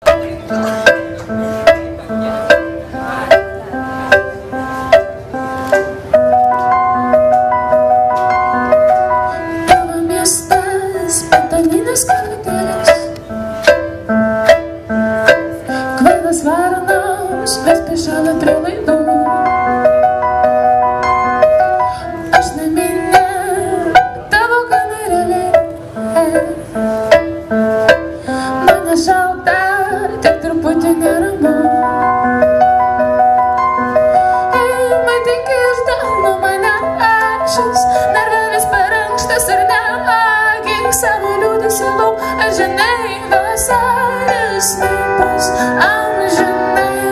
Tavo miestas, betoninis kvartalas, kvailas varonas, vis prišala prie laidų. Aš naminė, tavo kamerėlė, mane šalta, tik truputį neramu. Matyk iš delno mane ašas, narvelis per ankštas ir neagink savo liūdesį lauk. Aš žinai, vasaris nebus amžinai.